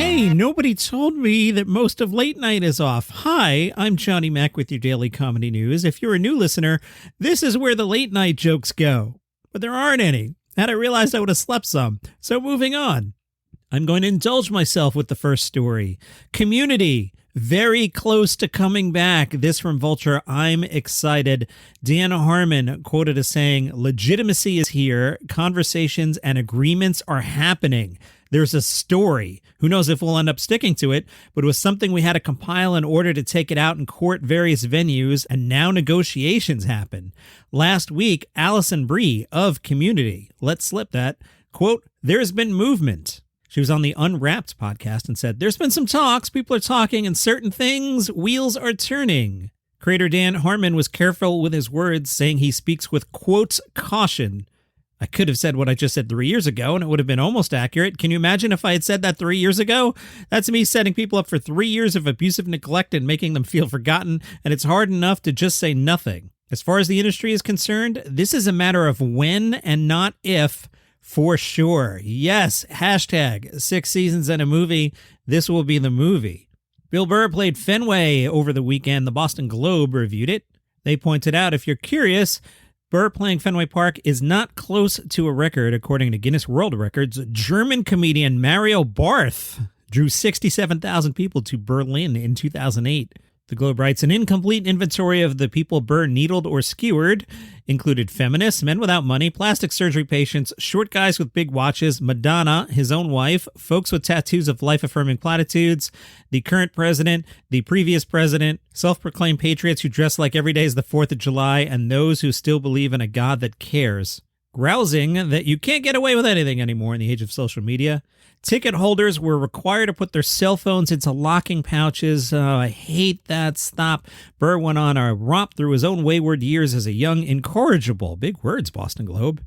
Hey, nobody told me that most of late night is off. Hi, I'm Johnny Mac with your daily comedy news. If you're a new listener, this is where the late night jokes go. But there aren't any. Had I realized, I would have slept some. So moving on. I'm going to indulge myself with the first story. Community. Very close to coming back. This from Vulture. I'm excited. Dan Harmon quoted as saying, legitimacy is here. Conversations and agreements are happening. There's a story. Who knows if we'll end up sticking to it, but it was something we had to compile in order to take it out in court various venues, and now negotiations happen. Last week, Alison Brie of Community let slip that, quote, there's been movement. She was on the Unwrapped podcast and said, there's been some talks, people are talking, and certain things, wheels are turning. Creator Dan Harmon was careful with his words, saying he speaks with, quote, caution. I could have said what I just said 3 years ago, and it would have been almost accurate. Can you imagine if I had said that 3 years ago? That's me setting people up for 3 years of abusive neglect and making them feel forgotten, and it's hard enough to just say nothing. As far as the industry is concerned, this is a matter of when and not if, for sure. Yes, hashtag 6 seasons and a movie. This will be the movie. Bill Burr played Fenway over the weekend. The Boston Globe reviewed it. They pointed out, if you're curious, Burr playing Fenway Park is not close to a record, according to Guinness World Records. German comedian Mario Barth drew 67,000 people to Berlin in 2008. The Globe writes, an incomplete inventory of the people Burr needled or skewered included feminists, men without money, plastic surgery patients, short guys with big watches, Madonna, his own wife, folks with tattoos of life-affirming platitudes, the current president, the previous president, self-proclaimed patriots who dress like every day is the 4th of July, and those who still believe in a God that cares. Grousing that you can't get away with anything anymore in the age of social media. Ticket holders were required to put their cell phones into locking pouches. Oh, I hate that. Stop. Burr went on a romp through his own wayward years as a young incorrigible. Big words, Boston Globe.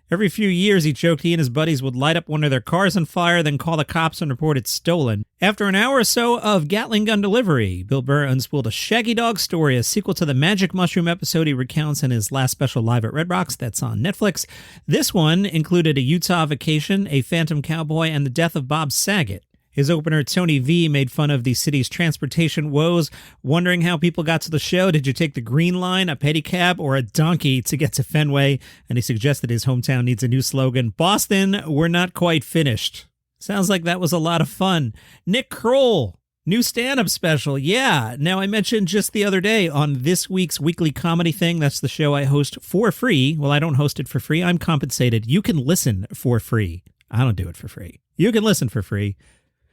Every few years, he joked he and his buddies would light up one of their cars on fire, then call the cops and report it stolen. After an hour or so of Gatling gun delivery, Bill Burr unspooled a Shaggy Dog story, a sequel to the Magic Mushroom episode he recounts in his last special live at Red Rocks that's on Netflix. This one included a Utah vacation, a phantom cowboy, and the death of Bob Saget. His opener, Tony V, made fun of the city's transportation woes, wondering how people got to the show. Did you take the Green Line, a pedicab, or a donkey to get to Fenway? And he suggested his hometown needs a new slogan, Boston, we're not quite finished. Sounds like that was a lot of fun. Nick Kroll, new stand-up special. Yeah. Now, I mentioned just the other day on this week's weekly comedy thing, that's the show I host for free. Well, I don't host it for free. I'm compensated. You can listen for free. I don't do it for free. You can listen for free.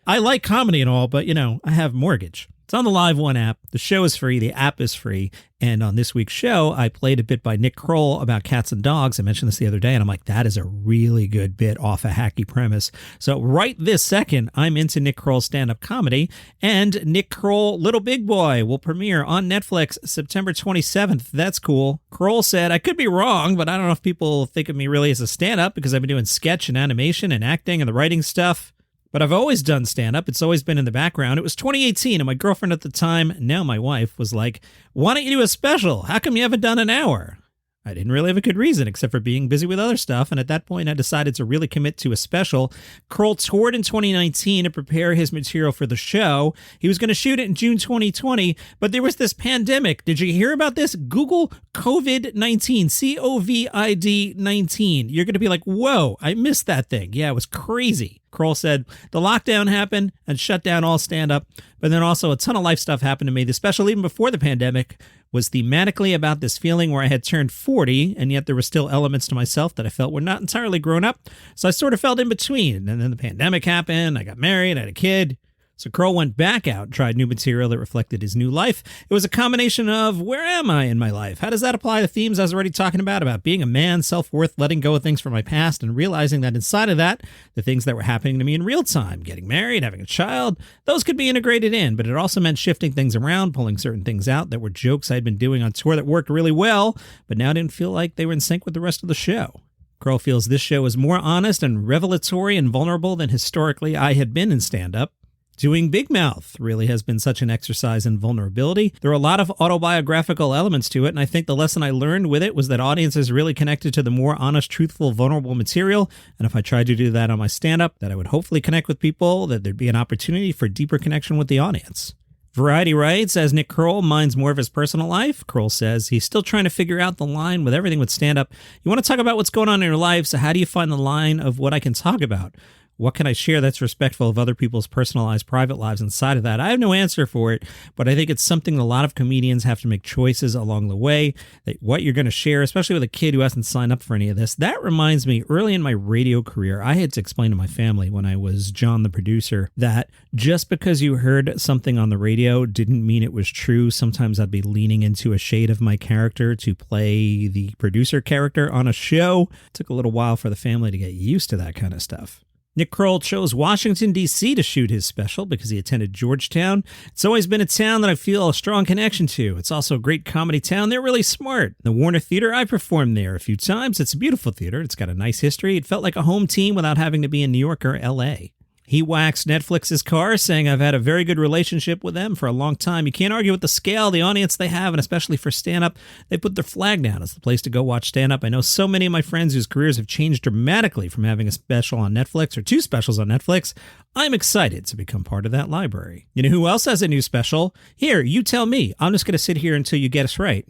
I like comedy and all, but, I have mortgage. It's on the Live One app. The show is free. The app is free. And on this week's show, I played a bit by Nick Kroll about cats and dogs. I mentioned this the other day, and I'm like, that is a really good bit off a hacky premise. So right this second, I'm into Nick Kroll's stand-up comedy. And Nick Kroll, Little Big Boy, will premiere on Netflix September 27th. That's cool. Kroll said, I could be wrong, but I don't know if people think of me really as a stand-up because I've been doing sketch and animation and acting and the writing stuff. But I've always done stand-up. It's always been in the background. It was 2018, and my girlfriend at the time, now my wife, was like, why don't you do a special? How come you haven't done an hour? I didn't really have a good reason, except for being busy with other stuff, and at that point, I decided to really commit to a special. Kroll toured in 2019 to prepare his material for the show. He was going to shoot it in June 2020, but there was this pandemic. Did you hear about this? Google COVID-19, COVID-19. You're going to be like, whoa, I missed that thing. Yeah, it was crazy. Kroll said, the lockdown happened and shut down all stand-up, but then also a ton of life stuff happened to me. The special, even before the pandemic, was thematically about this feeling where I had turned 40, and yet there were still elements to myself that I felt were not entirely grown up, so I sort of felt in between. And then the pandemic happened, I got married, I had a kid. So Kroll went back out and tried new material that reflected his new life. It was a combination of, where am I in my life? How does that apply to themes I was already talking about being a man, self-worth, letting go of things from my past, and realizing that inside of that, the things that were happening to me in real time, getting married, having a child, those could be integrated in, but it also meant shifting things around, pulling certain things out that were jokes I'd been doing on tour that worked really well, but now didn't feel like they were in sync with the rest of the show. Kroll feels this show is more honest and revelatory and vulnerable than historically I had been in stand-up. Doing Big Mouth really has been such an exercise in vulnerability. There are a lot of autobiographical elements to it, and I think the lesson I learned with it was that audiences really connected to the more honest, truthful, vulnerable material, and if I tried to do that on my stand-up, that I would hopefully connect with people, that there'd be an opportunity for deeper connection with the audience. Variety writes, as Nick Kroll minds more of his personal life, Kroll says he's still trying to figure out the line with everything with stand-up. You want to talk about what's going on in your life, so how do you find the line of what I can talk about? What can I share that's respectful of other people's personalized private lives inside of that? I have no answer for it, but I think it's something a lot of comedians have to make choices along the way, that what you're going to share, especially with a kid who hasn't signed up for any of this. That reminds me, early in my radio career, I had to explain to my family when I was John the producer that just because you heard something on the radio didn't mean it was true. Sometimes I'd be leaning into a shade of my character to play the producer character on a show. It took a little while for the family to get used to that kind of stuff. Nick Kroll chose Washington, D.C. to shoot his special because he attended Georgetown. It's always been a town that I feel a strong connection to. It's also a great comedy town. They're really smart. The Warner Theater, I performed there a few times. It's a beautiful theater. It's got a nice history. It felt like a home team without having to be in New York or L.A. He waxed Netflix's car, saying, I've had a very good relationship with them for a long time. You can't argue with the scale, the audience they have, and especially for stand-up. They put their flag down as the place to go watch stand-up. I know so many of my friends whose careers have changed dramatically from having a special on Netflix or two specials on Netflix. I'm excited to become part of that library. You know who else has a new special? Here, you tell me. I'm just going to sit here until you get us right.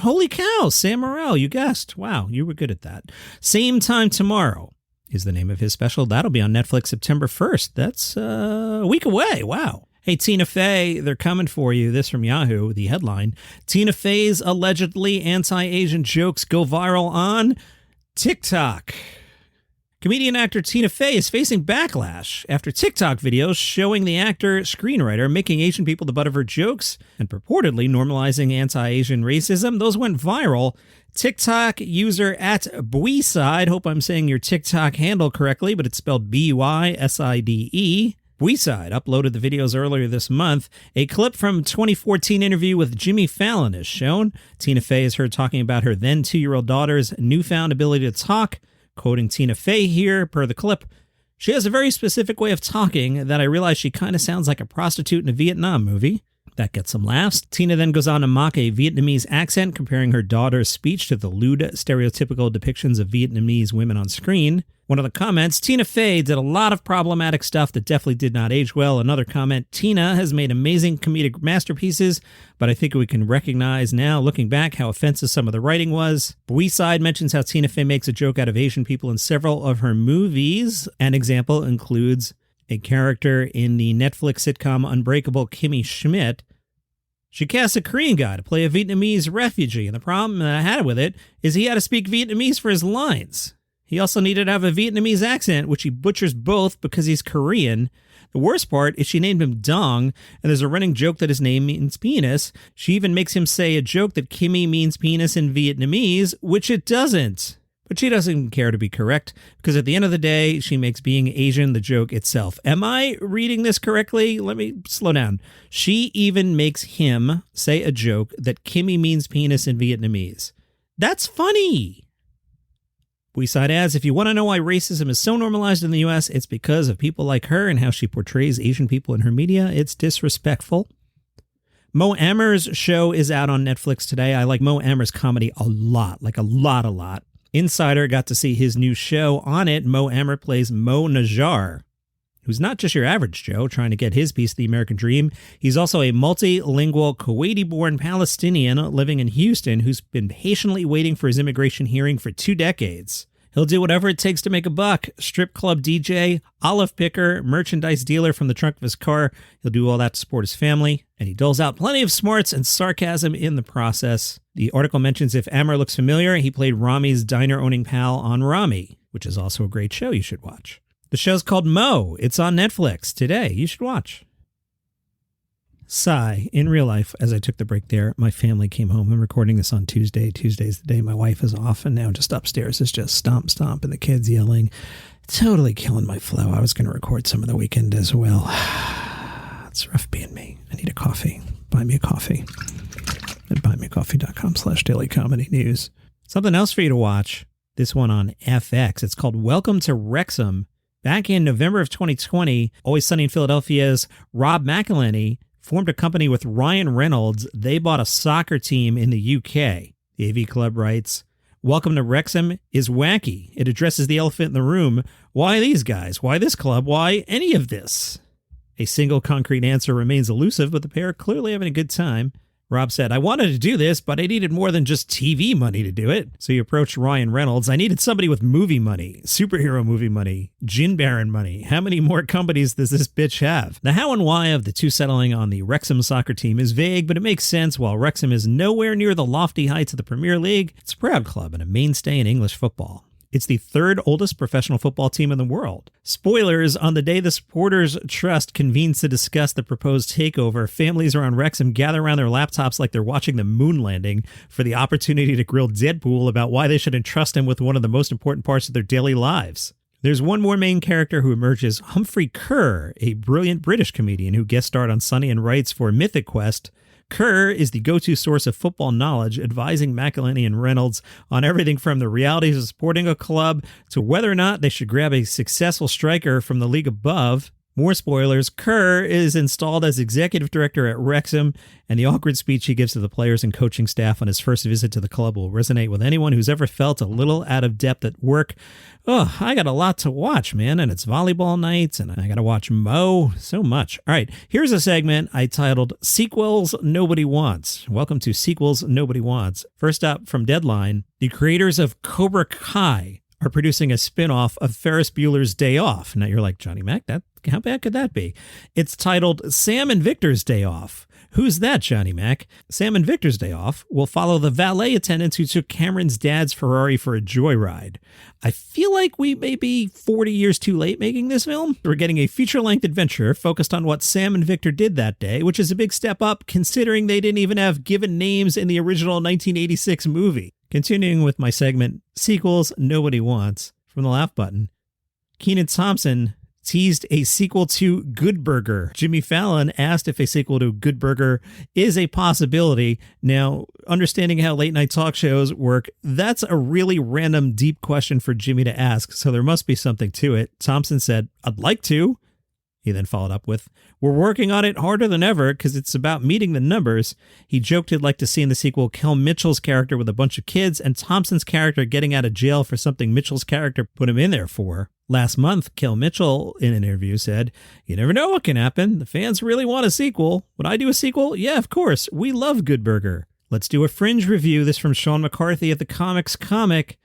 Holy cow, Sam Morril, you guessed. Wow, you were good at that. Same time tomorrow is the name of his special. That'll be on Netflix September 1st. That's a week away. Wow. Hey, Tina Fey, they're coming for you. This from Yahoo, the headline. Tina Fey's allegedly anti-Asian jokes go viral on TikTok. Comedian actor Tina Fey is facing backlash after TikTok videos showing the actor-screenwriter making Asian people the butt of her jokes and purportedly normalizing anti-Asian racism. Those went viral. TikTok user at Buyside, hope I'm saying your TikTok handle correctly, but it's spelled Buyside. Buyside uploaded the videos earlier this month. A clip from 2014 interview with Jimmy Fallon is shown. Tina Fey is heard talking about her then 2-year-old daughter's newfound ability to talk. Quoting Tina Fey here, per the clip, she has a very specific way of talking that I realize she kind of sounds like a prostitute in a Vietnam movie. That gets some laughs. Tina then goes on to mock a Vietnamese accent, comparing her daughter's speech to the lewd, stereotypical depictions of Vietnamese women on screen. One of the comments, Tina Fey did a lot of problematic stuff that definitely did not age well. Another comment, Tina has made amazing comedic masterpieces, but I think we can recognize now, looking back, how offensive some of the writing was. Buyside mentions how Tina Fey makes a joke out of Asian people in several of her movies. An example includes a character in the Netflix sitcom Unbreakable, Kimmy Schmidt. She cast a Korean guy to play a Vietnamese refugee, and the problem that I had with it is he had to speak Vietnamese for his lines. He also needed to have a Vietnamese accent, which he butchers both because he's Korean. The worst part is she named him Dong, and there's a running joke that his name means penis. She even makes him say a joke that Kimmy means penis in Vietnamese, which it doesn't. But she doesn't care to be correct, because at the end of the day, she makes being Asian the joke itself. Am I reading this correctly? Let me slow down. She even makes him say a joke that Kimmy means penis in Vietnamese. That's funny. Buyside adds, if you want to know why racism is so normalized in the U.S., it's because of people like her and how she portrays Asian people in her media. It's disrespectful. Mo Amer's show is out on Netflix today. I like Mo Amer's comedy a lot, like a lot. Insider got to see his new show. On it, Mo Amer plays Mo Najjar, who's not just your average Joe trying to get his piece of the American dream. He's also a multilingual Kuwaiti-born Palestinian living in Houston who's been patiently waiting for his immigration hearing for 2 decades. He'll do whatever it takes to make a buck. Strip club DJ, olive picker, merchandise dealer from the trunk of his car. He'll do all that to support his family. And he doles out plenty of smarts and sarcasm in the process. The article mentions if Amer looks familiar, he played Rami's diner-owning pal on Rami, which is also a great show you should watch. The show's called Mo. It's on Netflix today. You should watch. Sigh. In real life, as I took the break there, my family came home. I'm recording this on Tuesday. Tuesday's the day my wife is off, and now just upstairs is just stomp, stomp, and the kids yelling. Totally killing my flow. I was going to record some of the weekend as well. It's rough being me. I need a coffee. Buy me a coffee at buymeacoffee.com/dailycomedynews. Something else for you to watch. This one on FX. It's called Welcome to Wrexham. Back in November of 2020, Always Sunny in Philadelphia's Rob McElhenney formed a company with Ryan Reynolds. They bought a soccer team in the UK. The AV Club writes, "Welcome to Wrexham is wacky. It addresses the elephant in the room. Why these guys? Why this club? Why any of this?" A single concrete answer remains elusive, but the pair are clearly having a good time. Rob said, "I wanted to do this, but I needed more than just TV money to do it." So he approached Ryan Reynolds. "I needed somebody with movie money, superhero movie money, gin baron money. How many more companies does this bitch have?" The how and why of the two settling on the Wrexham soccer team is vague, but it makes sense. While Wrexham is nowhere near the lofty heights of the Premier League, it's a proud club and a mainstay in English football. It's the third oldest professional football team in the world. Spoilers, on the day the Supporters Trust convenes to discuss the proposed takeover, families around Wrexham gather around their laptops like they're watching the moon landing for the opportunity to grill Deadpool about why they should entrust him with one of the most important parts of their daily lives. There's one more main character who emerges, Humphrey Kerr, a brilliant British comedian who guest starred on Sunny and writes for Mythic Quest. Kerr is the go-to source of football knowledge, advising McElhenney and Reynolds on everything from the realities of supporting a club to whether or not they should grab a successful striker from the league above. More spoilers, Kerr is installed as executive director at Wrexham, and the awkward speech he gives to the players and coaching staff on his first visit to the club will resonate with anyone who's ever felt a little out of depth at work. Oh, I got a lot to watch, man, and it's volleyball nights, and I got to watch Mo. So much. All right, here's a segment I titled Sequels Nobody Wants. Welcome to Sequels Nobody Wants. First up from Deadline, the creators of Cobra Kai are producing a spin-off of Ferris Bueller's Day Off. Now you're like, Johnny Mac, how bad could that be? It's titled Sam and Victor's Day Off. Who's that, Johnny Mac? Sam and Victor's Day Off will follow the valet attendants who took Cameron's dad's Ferrari for a joyride. I feel like we may be 40 years too late making this film. We're getting a feature-length adventure focused on what Sam and Victor did that day, which is a big step up considering they didn't even have given names in the original 1986 movie. Continuing with my segment, Sequels Nobody Wants, from the Laugh Button, Kenan Thompson teased a sequel to Good Burger. Jimmy Fallon asked if a sequel to Good Burger is a possibility. Now, understanding how late night talk shows work, that's a really random, deep question for Jimmy to ask, so there must be something to it. Thompson said, "I'd like to." He then followed up with, "We're working on it harder than ever because it's about meeting the numbers." He joked he'd like to see in the sequel Kel Mitchell's character with a bunch of kids and Thompson's character getting out of jail for something Mitchell's character put him in there for. Last month, Kel Mitchell, in an interview, said, "You never know what can happen. The fans really want a sequel. Would I do a sequel? Yeah, of course. We love Good Burger." Let's do a Fringe review. This from Sean McCarthy at the Comics Comic.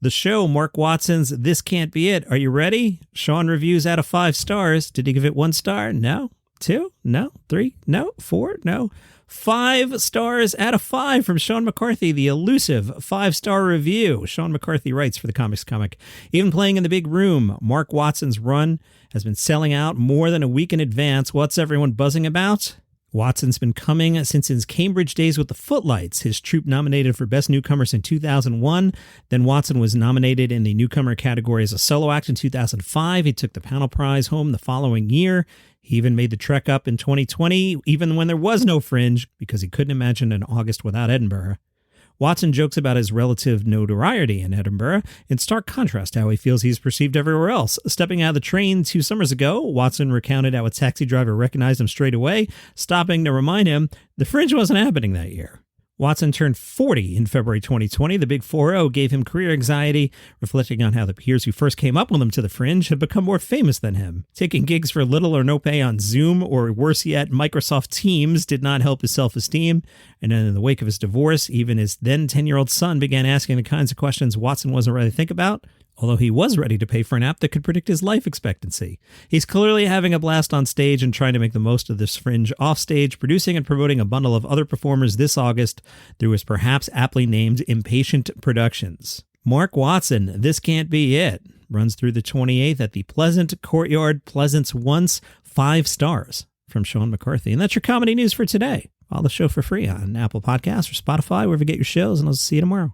The show, Mark Watson's This Can't Be It. Are you ready? Sean reviews out of 5 stars. Did he give it 1 star? No. 2? No. 3? No. 4? No. 5 stars out of 5 from Sean McCarthy, the elusive 5-star review. Sean McCarthy writes for the Comics Comic. Even playing in the big room, Mark Watson's run has been selling out more than a week in advance. What's everyone buzzing about? Watson's been coming since his Cambridge days with the Footlights, his troupe nominated for Best Newcomers in 2001. Then Watson was nominated in the newcomer category as a solo act in 2005. He took the panel prize home the following year. He even made the trek up in 2020, even when there was no Fringe, because he couldn't imagine an August without Edinburgh. Watson jokes about his relative notoriety in Edinburgh, in stark contrast to how he feels he's perceived everywhere else. Stepping out of the train 2 summers ago, Watson recounted how a taxi driver recognized him straight away, stopping to remind him the Fringe wasn't happening that year. Watson turned 40 in February 2020. The big 4-0 gave him career anxiety, reflecting on how the peers who first came up with him to the Fringe had become more famous than him. Taking gigs for little or no pay on Zoom, or worse yet, Microsoft Teams, did not help his self-esteem. And then in the wake of his divorce, even his then 10-year-old son began asking the kinds of questions Watson wasn't ready to think about, although he was ready to pay for an app that could predict his life expectancy. He's clearly having a blast on stage and trying to make the most of this Fringe offstage, producing and promoting a bundle of other performers this August through his perhaps aptly named Impatient Productions. Mark Watson, This Can't Be It, runs through the 28th at the Pleasant Courtyard, Pleasance Once, 5 stars from Sean McCarthy. And that's your comedy news for today. Follow the show for free on Apple Podcasts or Spotify, wherever you get your shows, and I'll see you tomorrow.